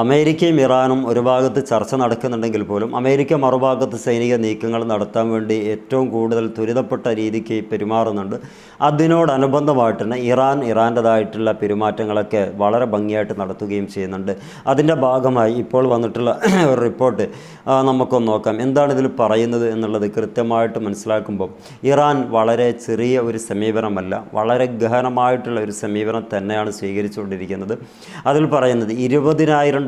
അമേരിക്കയും ഇറാനും ഒരു ഭാഗത്ത് ചർച്ച നടക്കുന്നുണ്ടെങ്കിൽ പോലും അമേരിക്ക മറുഭാഗത്ത് സൈനിക നീക്കങ്ങൾ നടത്താൻ വേണ്ടി ഏറ്റവും കൂടുതൽ ത്വരിതപ്പെട്ട രീതിക്ക് പെരുമാറുന്നുണ്ട്. അതിനോടനുബന്ധമായിട്ട് തന്നെ ഇറാൻ്റേതായിട്ടുള്ള പെരുമാറ്റങ്ങളൊക്കെ വളരെ ഭംഗിയായിട്ട് നടത്തുകയും ചെയ്യുന്നുണ്ട്. അതിൻ്റെ ഭാഗമായി ഇപ്പോൾ വന്നിട്ടുള്ള ഒരു റിപ്പോർട്ട് നമുക്കൊന്ന് നോക്കാം. എന്താണ് ഇതിൽ പറയുന്നത് എന്നുള്ളത് കൃത്യമായിട്ട് മനസ്സിലാക്കുമ്പോൾ ഇറാൻ വളരെ ചെറിയ ഒരു സമീപനമല്ല, വളരെ ഗഹനമായിട്ടുള്ള ഒരു സമീപനം തന്നെയാണ് സ്വീകരിച്ചുകൊണ്ടിരിക്കുന്നത്. അതിൽ പറയുന്നത് $20,000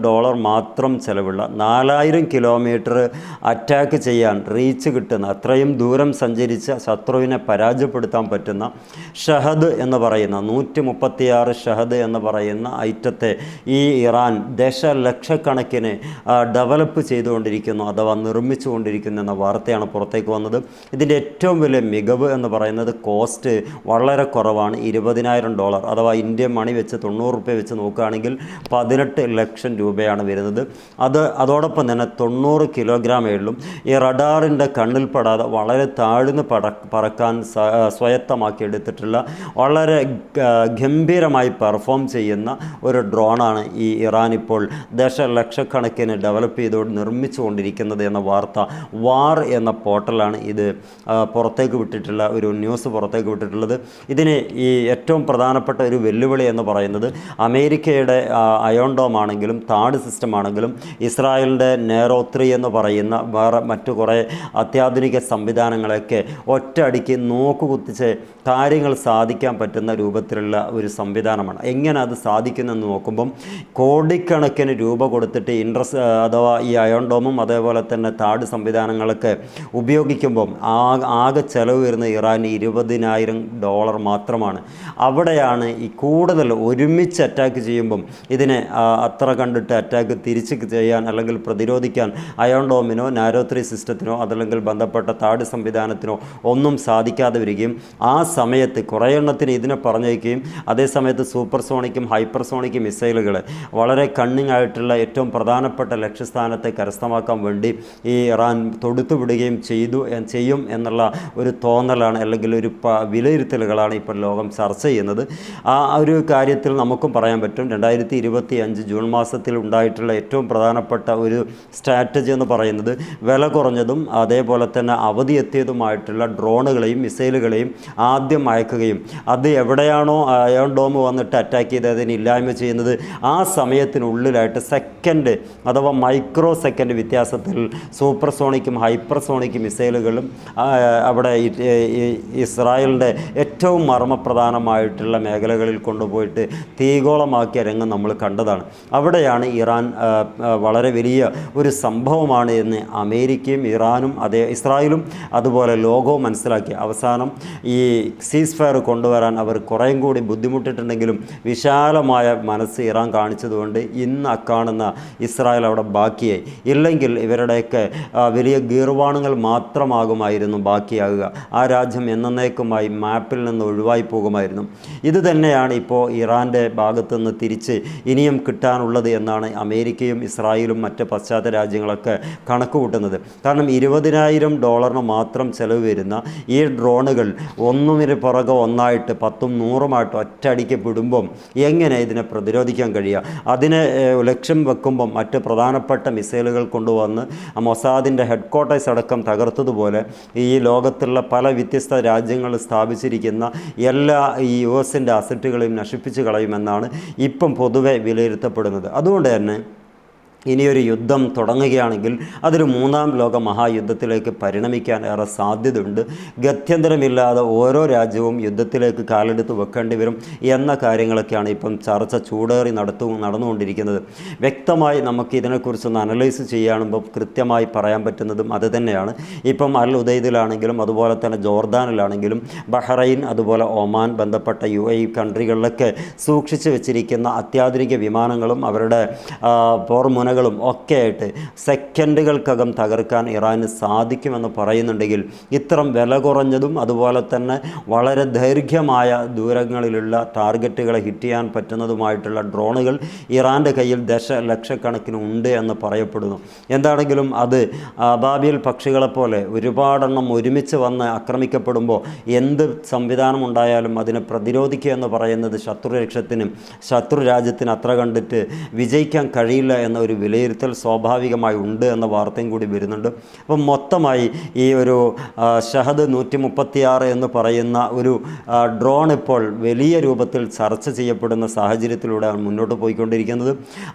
മാത്രം ചിലവുള്ള 4000 കിലോമീറ്റർ അറ്റാക്ക് ചെയ്യാൻ റീച്ച് കിട്ടുന്ന, അത്രയും ദൂരം സഞ്ചരിച്ച ശത്രുവിനെ പരാജയപ്പെടുത്താൻ പറ്റുന്ന ഷഹദ് എന്ന് പറയുന്ന 136 ഷഹദ് എന്ന് പറയുന്ന ഐറ്റത്തെ ഈ ഇറാൻ ദശലക്ഷക്കണക്കിന് ഡെവലപ്പ് ചെയ്തുകൊണ്ടിരിക്കുന്നു അഥവാ നിർമ്മിച്ചുകൊണ്ടിരിക്കുന്നു എന്ന വാർത്തയാണ് പുറത്തേക്ക് വന്നത്. ഇതിൻ്റെ ഏറ്റവും വലിയ മികവ് എന്ന് പറയുന്നത് കോസ്റ്റ് വളരെ കുറവാണ്. $20,000 അഥവാ ഇന്ത്യൻ മണി വെച്ച് 90 രൂപ വെച്ച് നോക്കുകയാണെങ്കിൽ 18 ലക്ഷം രൂപയാണ് വരുന്നത്. അതോടൊപ്പം തന്നെ 90 കിലോഗ്രാമേ ഉള്ളൂ. ഈ റഡാറിൻ്റെ കണ്ണിൽ പെടാതെ വളരെ താഴ്ന്ന് പറക്കാൻ സ്വായത്തമാക്കി എടുത്തിട്ടുള്ള വളരെ ഗംഭീരമായി പെർഫോം ചെയ്യുന്ന ഒരു ഡ്രോണാണ് ഈ ഇറാൻ ഇപ്പോൾ ദശലക്ഷക്കണക്കിന് ഡെവലപ്പ് ചെയ്തുകൊണ്ട് നിർമ്മിച്ചുകൊണ്ടിരിക്കുന്നത് എന്ന വാർത്ത വാർ എന്ന പോർട്ടലാണ് ഇത് പുറത്തേക്ക് വിട്ടിട്ടുള്ള ഒരു ന്യൂസ് പുറത്തേക്ക് വിട്ടിട്ടുള്ളത്. ഇതിന് ഈ ഏറ്റവും പ്രധാനപ്പെട്ട ഒരു വെല്ലുവിളി എന്ന് പറയുന്നത് അമേരിക്കയുടെ അയോൺ ഡോം ആണെങ്കിലും താഡ് സിസ്റ്റം ആണെങ്കിലും ഇസ്രായേലിൻ്റെ നെറോ 3 എന്ന് പറയുന്ന വേറെ മറ്റു കുറേ അത്യാധുനിക സംവിധാനങ്ങളൊക്കെ ഒറ്റയടിക്ക് നോക്കുകുത്തിച്ച് കാര്യങ്ങൾ സാധിക്കാൻ പറ്റുന്ന രൂപത്തിലുള്ള ഒരു സംവിധാനമാണ്. എങ്ങനെ അത് സാധിക്കുന്നെന്ന് നോക്കുമ്പം കോടിക്കണക്കിന് രൂപ കൊടുത്തിട്ട് അഥവാ ഈ അയോൺ ഡോമും അതേപോലെ തന്നെ താഡ് സംവിധാനങ്ങളൊക്കെ ഉപയോഗിക്കുമ്പം ആകെ ചെലവ് വരുന്ന ഇറാന് $20,000 മാത്രമാണ്. അവിടെയാണ് ഈ കൂടുതൽ ഒരുമിച്ച് അറ്റാക്ക് ചെയ്യുമ്പം ഇതിനെ അത്ര കണ്ടിട്ട് അറ്റാക്ക് തിരിച്ച് ചെയ്യാൻ അല്ലെങ്കിൽ പ്രതിരോധിക്കാൻ അയോൺ ഡോമിനോ നാരോ 3 സിസ്റ്റത്തിനോ അതല്ലെങ്കിൽ ബന്ധപ്പെട്ട താഡ് സംവിധാനത്തിനോ ഒന്നും സാധിക്കാതെ വരികയും ആ സമയത്ത് കുറേ എണ്ണത്തിന് ഇതിനെ പറഞ്ഞേക്കുകയും അതേസമയത്ത് സൂപ്പർസോണിക്കും ഹൈപ്പർസോണിക്കും മിസൈലുകൾ വളരെ കണ്ണിങ് ആയിട്ടുള്ള ഏറ്റവും പ്രധാനപ്പെട്ട ലക്ഷ്യസ്ഥാനത്തെ കരസ്ഥമാക്കാൻ വേണ്ടി ഈ ഇറാൻ തൊടുത്തുവിടുകയും ചെയ്യും എന്നുള്ള ഒരു തോന്നലാണ് അല്ലെങ്കിൽ ഒരു വിലയിരുത്തലുകളാണ് ഇപ്പോൾ ലോകം ചർച്ച ചെയ്യുന്നത്. ആ ഒരു കാര്യത്തിൽ നമുക്കും പറയാൻ പറ്റും 2025 ജൂൺ മാസത്തിൽ ഉണ്ടായിട്ടുള്ള ഏറ്റവും പ്രധാനപ്പെട്ട ഒരു സ്ട്രാറ്റജി എന്ന് പറയുന്നത് വില കുറഞ്ഞതും അതേപോലെ തന്നെ അവധിയെത്തിയതുമായിട്ടുള്ള ഡ്രോണുകളെയും മിസൈലുകളെയും ആദ്യം അയക്കുകയും അത് എവിടെയാണോ അയോൺ ഡോം വന്നിട്ട് അറ്റാക്ക് ചെയ്ത് അതിന് ഇല്ലായ്മ ചെയ്യുന്നത് ആ സമയത്തിനുള്ളിലായിട്ട് സെക്കൻഡ് അഥവാ മൈക്രോ സെക്കൻഡ് വ്യത്യാസത്തിൽ സൂപ്പർസോണിക്കും ഹൈപ്പർസോണിക്കും മിസൈലുകളും അവിടെ ഇസ്രായേലിൻ്റെ ഏറ്റവും മർമ്മപ്രധാനമായിട്ടുള്ള മേഖലകളിൽ കൊണ്ടുപോയിട്ട് തീഗോളമാക്കിയ രംഗം നമ്മൾ കണ്ടതാണ്. അവിടെയാണ് ഇറാൻ വളരെ വലിയ ഒരു സംഭവമാണ് എന്ന് അമേരിക്കയും ഇറാനും ഇസ്രായേലും അതുപോലെ ലോകവും മനസ്സിലാക്കി. അവസാനം ഈ സീസ് ഫയർ കൊണ്ടുവരാൻ അവർ കുറേയും കൂടി ബുദ്ധിമുട്ടിട്ടുണ്ടെങ്കിലും വിശാലമായ മനസ്സ് ഇറാൻ കാണിച്ചതുകൊണ്ട് ഇന്ന് അക്കാണുന്ന ഇസ്രായേൽ അവിടെ ബാക്കിയായി. ഇല്ലെങ്കിൽ ഇവരുടെയൊക്കെ വലിയ ഗീർവാണങ്ങൾ മാത്രമാകുമായിരുന്നു ബാക്കിയാകുക. ആ രാജ്യം എന്നേക്കുമായി മാപ്പിൽ നിന്ന് ഒഴിവായി പോകുമായിരുന്നു. ഇത് തന്നെയാണ് ഇപ്പോൾ ഇറാൻ്റെ ഭാഗത്തുനിന്ന് തിരിച്ച് ഇനിയും കിട്ടാനുള്ളത് എന്നാണ് അമേരിക്കയും ഇസ്രായേലും മറ്റ് പാശ്ചാത്യ രാജ്യങ്ങളൊക്കെ കണക്ക് കൂട്ടുന്നത്. കാരണം $20,000 മാത്രം ചെലവ് വരുന്ന ഈ ഡ്രോണുകൾ ഒന്നിന് പുറകെ ഒന്നായിട്ട് 10ഉം 100ഉമായിട്ട് ഒറ്റയടിക്ക് വിടുമ്പം എങ്ങനെ ഇതിനെ പ്രതിരോധിക്കാൻ കഴിയുക? അതിനെ ലക്ഷ്യം വെക്കുമ്പം മറ്റ് പ്രധാനപ്പെട്ട മിസൈലുകൾ കൊണ്ടുവന്ന് മൊസാദിൻ്റെ ഹെഡ് ക്വാർട്ടേഴ്സ് അടക്കം തകർത്തതുപോലെ ഈ ലോകത്തുള്ള പല വ്യത്യസ്ത രാജ്യങ്ങൾ സ്ഥാപിച്ചിരിക്കുന്ന എല്ലാ ഈ US-ൻ്റെ അസറ്റുകളെയും നശിപ്പിച്ച് കളയുമെന്നാണ് ഇപ്പം പൊതുവെ വിലയിരുത്തപ്പെടുന്നത്. അതുകൊണ്ട് തന്നെ ഇനിയൊരു യുദ്ധം തുടങ്ങുകയാണെങ്കിൽ അതൊരു 3ാം ലോക മഹായുദ്ധത്തിലേക്ക് പരിണമിക്കാൻ ഏറെ സാധ്യതയുണ്ട്. ഗത്യന്തരമില്ലാതെ ഓരോ രാജ്യവും യുദ്ധത്തിലേക്ക് കാലെടുത്ത് വെക്കേണ്ടി വരും എന്ന കാര്യങ്ങളൊക്കെയാണ് ഇപ്പം ചർച്ച ചൂടേറി നടന്നുകൊണ്ടിരിക്കുന്നത്. വ്യക്തമായി നമുക്ക് ഇതിനെക്കുറിച്ചൊന്ന് അനലൈസ് ചെയ്യാനുമ്പോൾ കൃത്യമായി പറയാൻ പറ്റുന്നതും അത് തന്നെയാണ്. ഇപ്പം അൽ ഉദൈദിലാണെങ്കിലും അതുപോലെ തന്നെ ജോർദാനിലാണെങ്കിലും ബഹ്റൈൻ അതുപോലെ ഒമാൻ ബന്ധപ്പെട്ട UAE കൺട്രികളിലൊക്കെ സൂക്ഷിച്ചു വെച്ചിരിക്കുന്ന അത്യാധുനിക വിമാനങ്ങളും അവരുടെ പോർമുനകളും ഡ്രോണുകളും ഒക്കെ ആയിട്ട് സെക്കൻഡുകൾക്കകം തകർക്കാൻ ഇറാന് സാധിക്കുമെന്ന് പറയുന്നുണ്ടെങ്കിൽ ഇത്തരം വില കുറഞ്ഞതും അതുപോലെ തന്നെ വളരെ ദൈർഘ്യമായ ദൂരങ്ങളിലുള്ള ടാർഗറ്റുകളെ ഹിറ്റ് ചെയ്യാൻ പറ്റുന്നതുമായിട്ടുള്ള ഡ്രോണുകൾ ഇറാൻ്റെ കയ്യിൽ ദശലക്ഷക്കണക്കിന് ഉണ്ട് എന്ന് പറയപ്പെടുന്നു. എന്താണെങ്കിലും അത് അബാബിയൽ പക്ഷികളെപ്പോലെ ഒരുപാടെണ്ണം ഒരുമിച്ച് വന്ന് ആക്രമിക്കപ്പെടുമ്പോൾ എന്ത് സംവിധാനം ഉണ്ടായാലും അതിനെ പ്രതിരോധിക്കുക എന്ന് പറയുന്നത് ശത്രുരക്ഷത്തിനും ശത്രു രാജ്യത്തിന് അത്ര കണ്ടിട്ട് വിജയിക്കാൻ കഴിയില്ല എന്ന ഒരു വിലയിരുത്തൽ സ്വാഭാവികമായി ഉണ്ട് എന്ന വാർത്തയും കൂടി വരുന്നുണ്ട്. അപ്പം മൊത്തമായി ഈ ഒരു ഷഹദ് 136 എന്ന് പറയുന്ന ഒരു ഡ്രോൺ ഇപ്പോൾ വലിയ രൂപത്തിൽ ചർച്ച ചെയ്യപ്പെടുന്ന സാഹചര്യത്തിലൂടെയാണ് മുന്നോട്ട് പോയിക്കൊണ്ടിരിക്കുന്നത്.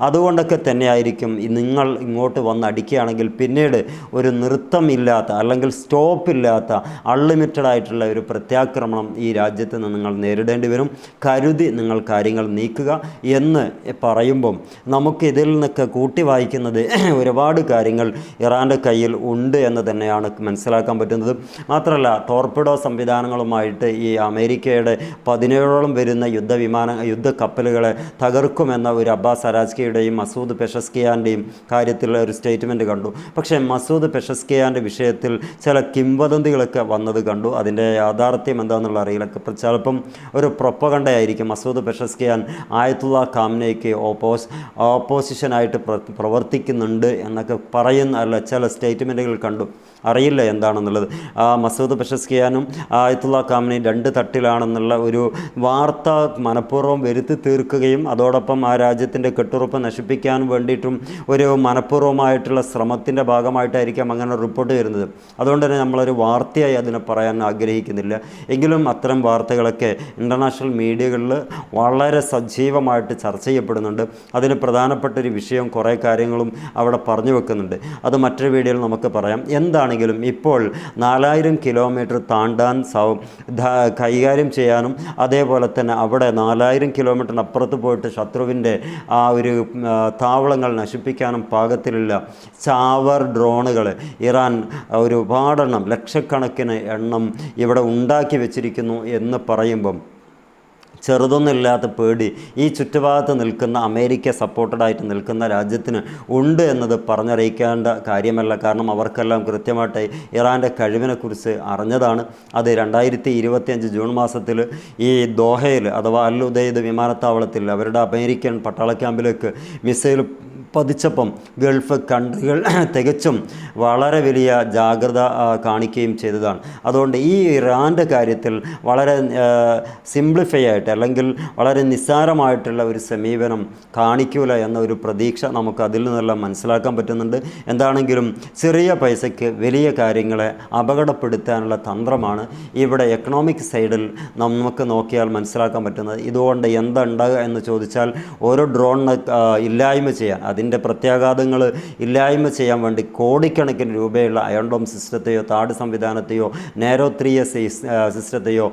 അതുകൊണ്ടൊക്കെ തന്നെയായിരിക്കും നിങ്ങൾ ഇങ്ങോട്ട് വന്ന് അടിക്കുകയാണെങ്കിൽ പിന്നീട് ഒരു നൃത്തമില്ലാത്ത അല്ലെങ്കിൽ സ്റ്റോപ്പില്ലാത്ത അൺലിമിറ്റഡ് ആയിട്ടുള്ള ഒരു പ്രത്യാക്രമണം ഈ രാജ്യത്ത് നിന്ന് നിങ്ങൾ നേരിടേണ്ടി വരും. കരുതി നിങ്ങൾ കാര്യങ്ങൾ നീക്കുക എന്ന് പറയുമ്പം നമുക്ക് ഇതിൽ നിന്നൊക്കെ കൂട്ടി വായിക്കുന്നത് ഒരുപാട് കാര്യങ്ങൾ ഇറാൻ്റെ കയ്യിൽ ഉണ്ട് എന്ന് തന്നെയാണ് മനസ്സിലാക്കാൻ പറ്റുന്നത്. മാത്രമല്ല ടോർപിഡോ സംവിധാനങ്ങളുമായിട്ട് ഈ അമേരിക്കയുടെ 17ഓളം വരുന്ന യുദ്ധക്കപ്പലുകളെ തകർക്കുമെന്ന ഒരു അബ്ബാസ് അരാജ്കിയുടെയും മസൂദ് പെഷസ്കിയാൻ്റെയും കാര്യത്തിലുള്ള ഒരു സ്റ്റേറ്റ്മെൻറ്റ് കണ്ടു. പക്ഷേ മസൂദ് പെഷസ്കിയാൻ്റെ വിഷയത്തിൽ ചില കിംവദന്തികളൊക്കെ വന്നത് കണ്ടു. അതിൻ്റെ യാഥാർത്ഥ്യം എന്താണെന്നുള്ള അറിയില്ല. ചിലപ്പം ഒരു പ്രൊപ്പഗണ്ടയായിരിക്കും. മസൂദ് പെഷസ്കിയാൻ ആയത്തുള്ള ഖാംനയ്ക്ക് ഓപ്പോസിഷനായിട്ട് പ്രവർത്തിക്കുന്നുണ്ട് എന്നൊക്കെ പറയുന്ന ചില സ്റ്റേറ്റ്മെൻറ്റുകൾ കണ്ടു. അറിയില്ല എന്താണെന്നുള്ളത്. മസൂദ് പെഷസ്കിയാനും ആയത്തുള്ള ഖാംനൈ 2 തട്ടിലാണെന്നുള്ള ഒരു വാർത്ത മനഃപൂർവ്വം വരുത്തി തീർക്കുകയും അതോടൊപ്പം ആ രാജ്യത്തിൻ്റെ കെട്ടുറപ്പ് നശിപ്പിക്കാൻ വേണ്ടിയിട്ടും ഒരു മനഃപൂർവ്വമായിട്ടുള്ള ശ്രമത്തിൻ്റെ ഭാഗമായിട്ടായിരിക്കാം അങ്ങനെ റിപ്പോർട്ട് വരുന്നത്. അതുകൊണ്ട് തന്നെ നമ്മളൊരു വാർത്തയായി അതിനെ പറയാൻ ആഗ്രഹിക്കുന്നില്ല. എങ്കിലും അത്തരം വാർത്തകളൊക്കെ ഇൻ്റർനാഷണൽ മീഡിയകളിൽ വളരെ സജീവമായിട്ട് ചർച്ച ചെയ്യപ്പെടുന്നുണ്ട്. അതിന് പ്രധാനപ്പെട്ടൊരു വിഷയം കുറേ കാര്യങ്ങളും അവിടെ പറഞ്ഞു വെക്കുന്നുണ്ട്. അത് മറ്റൊരു വീഡിയോയിൽ നമുക്ക് പറയാം. എന്താണെങ്കിലും ഇപ്പോൾ 4000 കിലോമീറ്റർ താണ്ടാൻ കൈകാര്യം ചെയ്യാനും അതേപോലെ തന്നെ അവിടെ 4000 കിലോമീറ്ററിന് അപ്പുറത്ത് പോയിട്ട് ശത്രുവിൻ്റെ ആ ഒരു താവളങ്ങൾ നശിപ്പിക്കാനും പാകത്തിലുള്ള ചാവർ ഡ്രോണുകൾ ഇറാൻ ഒരുപാടെണ്ണം ലക്ഷക്കണക്കിന് എണ്ണം ഇവിടെ ഉണ്ടാക്കി വെച്ചിരിക്കുന്നു എന്ന് പറയുമ്പം ചെറുതൊന്നുമില്ലാത്ത പേടി ഈ ചുറ്റുഭാഗത്ത് നിൽക്കുന്ന അമേരിക്ക സപ്പോർട്ടഡായിട്ട് നിൽക്കുന്ന രാജ്യത്തിന് ഉണ്ട് എന്നത് പറഞ്ഞറിയിക്കേണ്ട കാര്യമല്ല. കാരണം അവർക്കെല്ലാം കൃത്യമായിട്ട് ഇറാൻ്റെ കഴിവിനെക്കുറിച്ച് അറിഞ്ഞതാണ്. അത് 2025 ജൂൺ മാസത്തിൽ ഈ ദോഹയിൽ അഥവാ അൽ ഉദൈദ് വിമാനത്താവളത്തിൽ അവരുടെ അമേരിക്കൻ പട്ടാള ക്യാമ്പിലേക്ക് മിസൈൽ പതിച്ചപ്പം ഗൾഫ് കൺട്രികൾ തികച്ചും വളരെ വലിയ ജാഗ്രത കാണിക്കുകയും ചെയ്തതാണ്. അതുകൊണ്ട് ഈ ഇറാൻ്റെ കാര്യത്തിൽ വളരെ സിംപ്ലിഫൈ ആയിട്ട് അല്ലെങ്കിൽ വളരെ നിസ്സാരമായിട്ടുള്ള ഒരു സമീപനം കാണിക്കൂല എന്ന ഒരു പ്രതീക്ഷ നമുക്ക് അതിൽ നിന്നെല്ലാം മനസ്സിലാക്കാൻ പറ്റുന്നുണ്ട്. എന്താണെങ്കിലും ചെറിയ പൈസയ്ക്ക് വലിയ കാര്യങ്ങളെ അപകടപ്പെടുത്താനുള്ള തന്ത്രമാണ് ഇവിടെ എക്കണോമിക് സൈഡിൽ നമുക്ക് നോക്കിയാൽ മനസ്സിലാക്കാൻ പറ്റുന്നത്. ഇതുകൊണ്ട് എന്തുണ്ടാകുക എന്ന് ചോദിച്ചാൽ ഓരോ ഡ്രോണിനെ ഇല്ലായ്മ ചെയ്യാൻ അതിൻ്റെ പ്രത്യാഘാതങ്ങൾ ഇല്ലായ്മ ചെയ്യാൻ വേണ്ടി കോടിക്കണക്കിന് രൂപയുള്ള അയൺ ഡോം സിസ്റ്റത്തെയോ താട് സംവിധാനത്തെയോ നാരോ 3S സിസ്റ്റത്തെയോ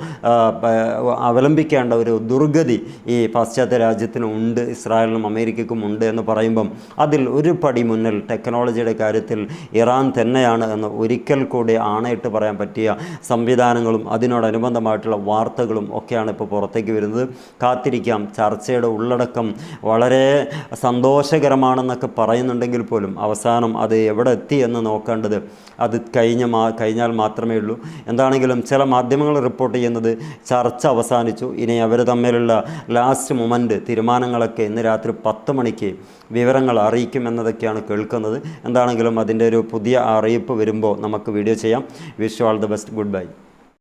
അവലംബിക്കേണ്ട ഒരു ദുർഗതി ഈ പാശ്ചാത്യ രാജ്യത്തിനും ഉണ്ട്, ഇസ്രായേലിനും അമേരിക്കയ്ക്കും ഉണ്ട് എന്ന് പറയുമ്പം അതിൽ ഒരു പടി മുന്നിൽ ടെക്നോളജിയുടെ കാര്യത്തിൽ ഇറാൻ തന്നെയാണ് എന്ന് ഒരിക്കൽ കൂടി ആണയിട്ട് പറയാൻ പറ്റിയ സംവിധാനങ്ങളും അതിനോടനുബന്ധമായിട്ടുള്ള വാർത്തകളും ഒക്കെയാണ് ഇപ്പോൾ പുറത്തേക്ക് വരുന്നത്. കാത്തിരിക്കാം. ചർച്ചയുടെ ഉള്ളടക്കം വളരെ സന്തോഷകരമാണെന്നൊക്കെ പറയുന്നുണ്ടെങ്കിൽ പോലും അവസാനം അത് എവിടെ എത്തി എന്ന് നോക്കേണ്ടത് അത് കഴിഞ്ഞാൽ മാത്രമേ ഉള്ളൂ. എന്താണെങ്കിലും ചില മാധ്യമങ്ങൾ റിപ്പോർട്ട് ചെയ്യുന്നത് ചർച്ച അവസാനിച്ചു, ഇനി അവർ തമ്മിലുള്ള ലാസ്റ്റ് മൊമെൻ്റ് തീരുമാനങ്ങളൊക്കെ ഇന്ന് രാത്രി 10 മണിക്ക് വിവരങ്ങൾ അറിയിക്കുമെന്നതൊക്കെയാണ് കേൾക്കുന്നത്. എന്താണെങ്കിലും അതിൻ്റെ ഒരു പുതിയ അറിയിപ്പ് വരുമ്പോൾ നമുക്ക് വീഡിയോ ചെയ്യാം. Wish you all the best. Good bye.